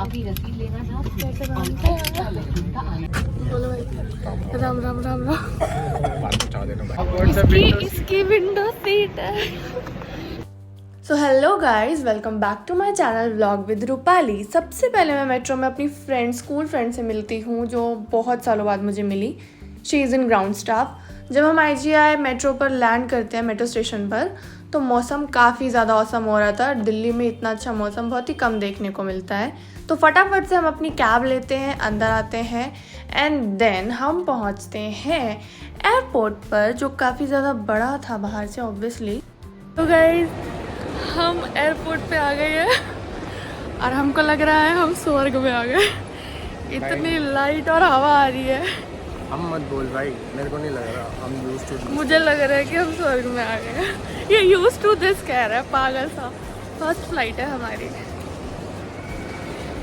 अभी रसीद लेना था। बोलो भाई। राम राम राम राम। पहुंचा देना इसकी विंडो सीट है। So hello guys, welcome back to my channel vlog with Rupali. सबसे पहले मैं मेट्रो में अपनी फ्रेंड, स्कूल फ्रेंड से मिलती हूँ जो बहुत सालों बाद मुझे मिली। She is in ground staff. जब हम IGI मेट्रो पर लैंड करते हैं, मेट्रो स्टेशन पर, तो मौसम काफ़ी ज़्यादा औसम हो रहा था। दिल्ली में इतना अच्छा मौसम बहुत ही कम देखने को मिलता है। तो फटाफट से हम अपनी कैब लेते हैं, अंदर आते हैं एंड देन हम पहुँचते हैं एयरपोर्ट पर, जो काफ़ी ज़्यादा बड़ा था बाहर से ऑब्वियसली। तो गाइज हम एयरपोर्ट पे आ गए हैं और हमको लग रहा है हम स्वर्ग में आ गए। इतनी लाइट और हवा आ रही है। हम मत बोल भाई, मेरे को नहीं लग रहा। हम यूज्ड टू। मुझे लग रहा है कि हम स्वर्ग में आ गए हैं। ये यूज्ड टू दिस कह रहा है, पागल सा। फर्स्ट फ्लाइट है हमारी।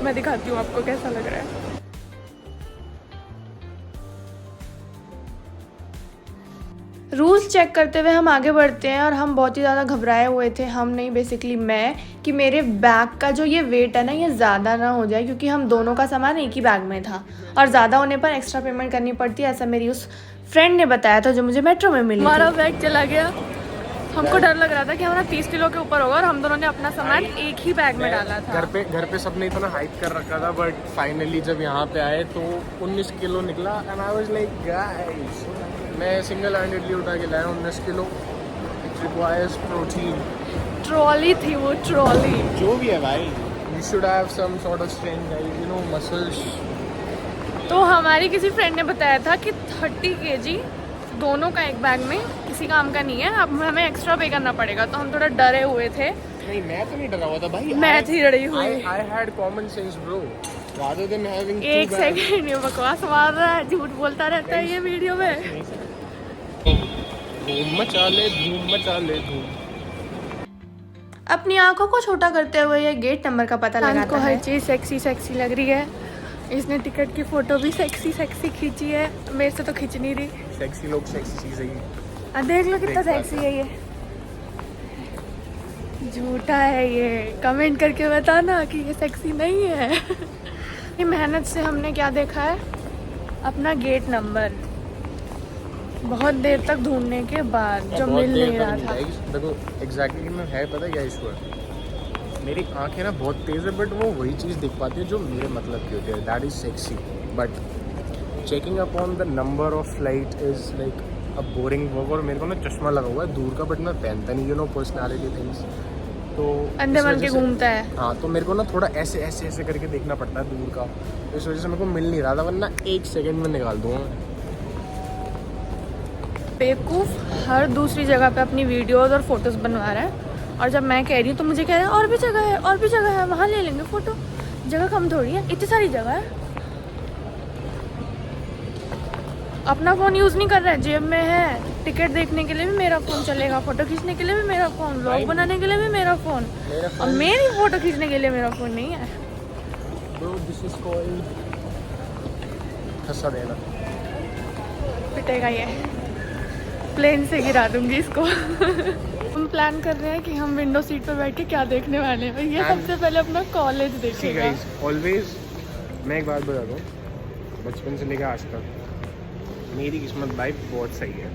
मैं दिखाती हूँ आपको कैसा लग रहा है। रूल्स चेक करते हुए हम आगे बढ़ते हैं और हम बहुत ही ज़्यादा घबराए हुए थे। हम नहीं, बेसिकली मैं, कि मेरे बैग का जो ये वेट है ना, ये ज़्यादा ना हो जाए, क्योंकि हम दोनों का सामान एक ही बैग में था और ज़्यादा होने पर एक्स्ट्रा पेमेंट करनी पड़ती है, ऐसा मेरी उस फ्रेंड ने बताया था जो मुझे मेट्रो में मिली। हमारा बैग चला गया। हमको डर लग रहा था कि हमारा 30 किलो के ऊपर होगा और हम दोनों ने अपना सामान एक ही बैग में डाला था। घर पे सबने इतना हाइप कर रखा था, बट फाइनली जब यहाँ पे आए तो 19 किलो निकला। And I was like guys, मैं सिंगल हैंडेडली उठा के लाया 19 kilo. It requires protein. Trolley थी वो, ट्रॉली। जो भी है भाई, you should have some sort of strength guys, you know, muscles. तो हमारी किसी फ्रेंड ने बताया था कि 30 kg दोनों का एक बैग में किसी काम का नहीं है, अब हमें एक्स्ट्रा पे करना पड़ेगा। तो हम थोड़ा डरे हुए थे। नहीं, मैं तो नहीं डरा हुआ था भाई। मैं थी डरी हुई। I had common sense bro, rather than having एक two bags. सेकंड, ये बकवास मार रहा है, झूठ बोलता रहता है ये वीडियो में। धूम मचा ले, धूम मचा ले, धूम। अपनी आंखों को छोटा करते हुए ये गेट नंबर का पता लगाता है। हमको हर चीज़ सेक्सी सेक्सी लग रही है। इसने टिकट की फोटो भी सेक्सी सेक्सी खींची है, मेरे से तो खींच नहीं रही। सेक्सी लोग सेक्सी चीज़ है। देख लो कितना सेक्सी है ये। झूठा है ये। कमेंट करके बताना कि ये सेक्सी नहीं है। ये मेहनत से हमने क्या देखा है, अपना गेट नंबर, बहुत देर तक ढूंढने के बाद जो मिल नहीं रहा था। देखो एग्जैक्टली में है, पता क्या इशू है, मेरी आंखें ना बहुत तेज़ है, बट वो वही चीज़ दिख पाती है जो मेरे मतलब की होती है। That is sexy, but checking upon the number of flight is like a boring work. और मेरे को ना चश्मा लगा हुआ है दूर का, बट मैं पहनता नहीं, यू नो, पर्सनैलिटी थिंग्स। तो अंधे बन के घूमता है। हाँ, तो मेरे को ना थोड़ा ऐसे ऐसे ऐसे करके देखना पड़ता है दूर का। इस वजह से मेरे को मिल नहीं रहा था, वरना 1 सेकंड में निकाल दूँगा। बेवकूफ़ हर दूसरी जगह पे अपनी वीडियोस और फोटोज़ बनवा रहा है, और जब मैं कह रही हूँ तो मुझे कह रहा है और भी जगह है, और भी जगह है, वहाँ ले लेंगे फ़ोटो। जगह कम थोड़ी है, इतनी सारी जगह है। अपना फ़ोन यूज़ नहीं कर रहा है, जेब में है। टिकट देखने के लिए भी मेरा फ़ोन चलेगा, फ़ोटो खींचने के लिए भी मेरा फ़ोन, व्लॉग बनाने के लिए भी मेरा फ़ोन, और मेरी फ़ोटो खींचने के लिए मेरा फ़ोन नहीं है। Bro, this is called हंसा देना। पिटेगा ये, प्लेन से गिरा दूंगी इसको। हम प्लान कर रहे हैं कि हम विंडो सीट पर बैठ के क्या देखने वाले हैं। ये सबसे पहले अपना कॉलेज देखेगा। ऑलवेज मैं एक बात बता दूँ, बचपन से लेकर आज तक मेरी किस्मत भाई बहुत सही है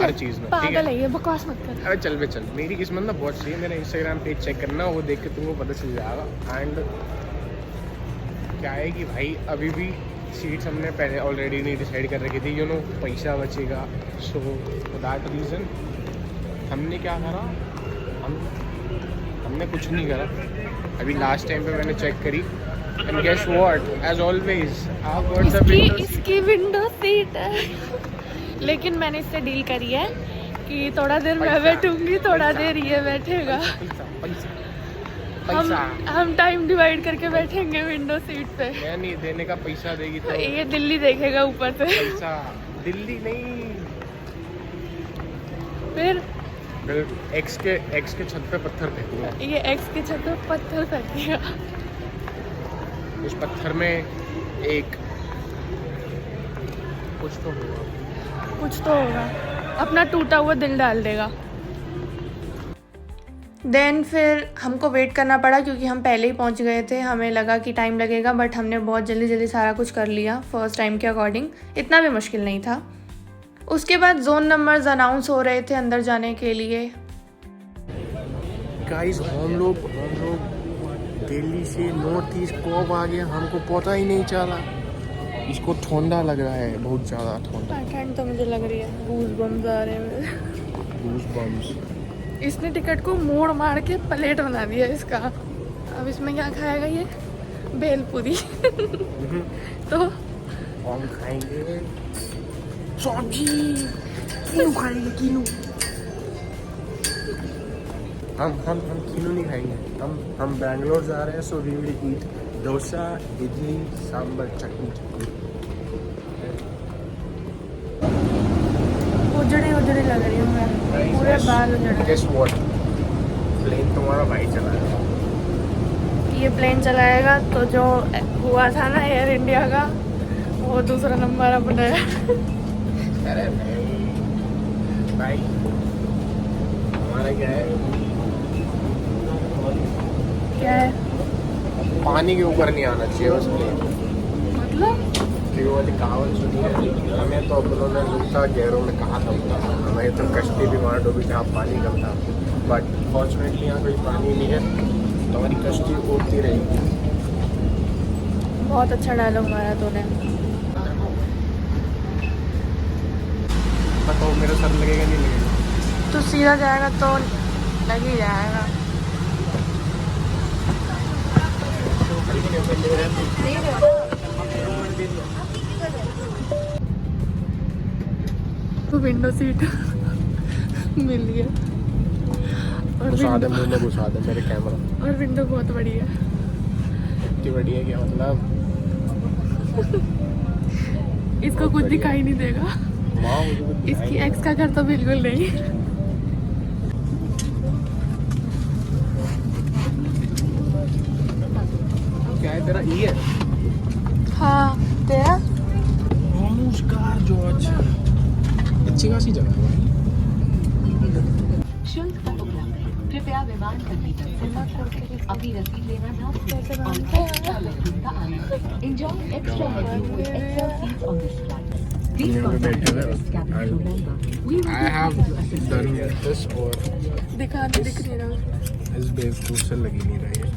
हर चीज़ में। पागल है ये, बकवास मत कर। अरे चल बे चल, मेरी किस्मत ना बहुत सही है। मेरा इंस्टाग्राम पेज चेक करना, वो देख के तुमको पता चल जाएगा। एंड क्या है कि भाई अभी भी सीट्स हमने पहले ऑलरेडी नहीं डिसाइड कर रखी थी, यू नो, पैसा बचेगा। सो फॉर दैट रीज़न हमने क्या करा, हमने कुछ नहीं करा। अभी लास्ट टाइम पे मैंने चेक करी, and guess what, as always I got the window. इसकी विंडो सीट है, लेकिन मैंने इससे डील करी है कि थोड़ा देर मैं बैठूंगी, थोड़ा देर ये बैठेगा। हम टाइम डिवाइड करके बैठेंगे विंडो सीट पे। मैं नहीं, देने का पैसा देगी तो ये दिल्ली देखेगा ऊपर से। पैसा दिल्ली नहीं, फिर एक्स के छत पे पत्थर फेंकूंगा। ये एक्स के छत पे पत्थर फेंकेगा। उस पत्थर में एक कुछ तो होगा, अपना टूटा हुआ दिल डाल देगा। देन फिर हमको वेट करना पड़ा क्योंकि हम पहले ही पहुंच गए थे, हमें लगा कि टाइम लगेगा, बट हमने बहुत जल्दी जल्दी सारा कुछ कर लिया फर्स्ट टाइम के अकॉर्डिंग, इतना भी मुश्किल नहीं था। उसके बाद जोन नंबर्स अनाउंस हो रहे थे अंदर जाने के लिए। गाइस हम लोग दिल्ली से नॉर्थ ईस्ट कब आ गए हमको पता ही नहीं चला। इसको ठंडा लग रहा है, बहुत ज़्यादा ठंडा। ठंड तो मुझे लग रही है, गूज बम्स आ रहे हैं। Goose bumps. इसने टिकट को मोड़ मार के प्लेट बना दिया इसका। अब इसमें क्या खाएगा ये? भेलपुरी। तो हम खाएंगे सब्जी। किनू खाएंगे, किनू। हम किनू नहीं खाएंगे। हम बैंगलोर जा रहे हैं, so we will eat dosa, idli, sambar, chutney. उजड़ी लग रही हूँ मैं, पूरे बाल उजड़े। गेस व्हाट, प्लेन तुम्हारा भाई चलाएगा। ये प्लेन चलाएगा तो जो हुआ था ना एयर इंडिया का, वो दूसरा नंबर अपना है। अरे नहीं भाई, हमारा क्या है, पानी के ऊपर नहीं आना चाहिए बस प्लेन। मतलब वो वाली कहावत सुनी है, हमें तो अपनों ने लुकता गैरों में कहा था, हमें तो कश्ती भी वहाँ डूबी जहाँ पानी कम था, बट फॉर्चुनेटली यहाँ कोई पानी नहीं है, तो हमारी कश्ती उड़ती रहेगी। बहुत अच्छा डायलॉग मारा तूने। बताओ मेरा सर लगेगा नहीं लगेगा? तो सीधा जाएगा तो लग ही जाएगा। तो विंडो सीट मिल गया और घुसा दे मुंह में, घुसा दे मेरे कैमरा। और विंडो बहुत बड़ी है। इतनी बड़ी है क्या मतलब? इसको कुछ दिखाई नहीं देगा। वाह, मुझे कुछ दिखाई इसकी नहीं। एक्स का घर तो बिल्कुल नहीं। क्या है तेरा? ई है? हाँ तेरा? नमस्कार जॉर्ज, अच्छी खासी जगह है भाई। शुल्क पर उपलब्ध है। कृपया विमान कंप्यूटर अभी रसीद लेना ना कैसे और बनता है? extra legroom का आनंद। Enjoy extra legroom with extra seats on this flight. Please यहाँ पे contact बैठे the हैं। cabin crew member. We will I be have happy to assist done you. this और दिख नहीं रहा। इस बेवकूफ से लगी नहीं रही है।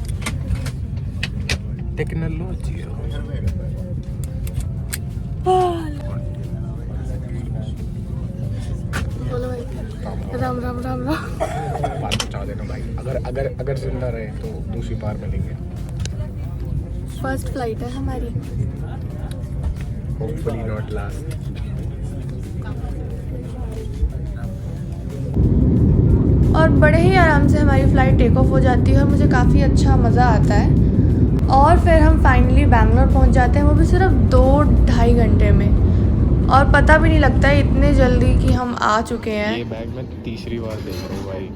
टेक्नोलॉजी बोलो भाई। राम राम राम राम। बात बचा देना भाई, अगर जिंदा रहे तो दूसरी बार मिलेंगे। फर्स्ट फ्लाइट है हमारी। Hopefully not last. और बड़े ही आराम से हमारी फ़्लाइट टेक ऑफ हो जाती है और मुझे काफ़ी अच्छा मज़ा आता है। और फिर हम फाइनली बैंगलोर पहुंच जाते हैं, वो भी सिर्फ 2-2.5 घंटे में, और पता भी नहीं लगता है इतने जल्दी कि हम आ चुके हैं। ये बैग मैं तीसरी बार देख रहा हूँ भाई,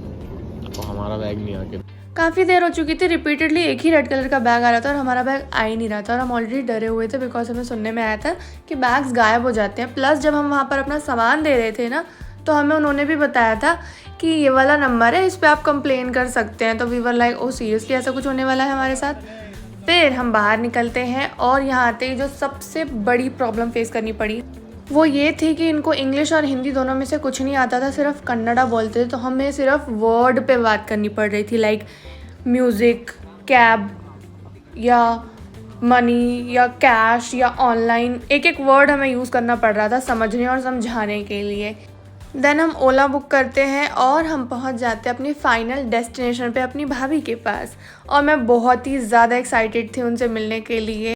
तो हमारा बैग नहीं आके। काफ़ी देर हो चुकी थी, रिपीटेडली एक ही रेड कलर का बैग आ रहा था और हमारा बैग आ ही नहीं रहा था, और हम ऑलरेडी डरे हुए थे बिकॉज हमें सुनने में आया था कि बैग्स गायब हो जाते हैं। प्लस जब हम वहाँ पर अपना सामान दे रहे थे ना, तो हमें उन्होंने भी बताया था कि ये वाला नंबर है, इस पर आप कंप्लेन कर सकते हैं। तो we were like oh seriously ऐसा कुछ होने वाला है हमारे साथ। फिर हम बाहर निकलते हैं और यहाँ आते ही जो सबसे बड़ी प्रॉब्लम फेस करनी पड़ी वो ये थी कि इनको इंग्लिश और हिंदी दोनों में से कुछ नहीं आता था, सिर्फ कन्नड़ा बोलते थे। तो हमें सिर्फ वर्ड पे बात करनी पड़ रही थी, लाइक म्यूज़िक, कैब या मनी या कैश या ऑनलाइन, एक एक वर्ड हमें यूज़ करना पड़ रहा था समझने और समझाने के लिए। देन हम ओला बुक करते हैं और हम पहुंच जाते हैं अपनी फाइनल डेस्टिनेशन पे, अपनी भाभी के पास। और मैं बहुत ही ज़्यादा एक्साइटेड थी उनसे मिलने के लिए।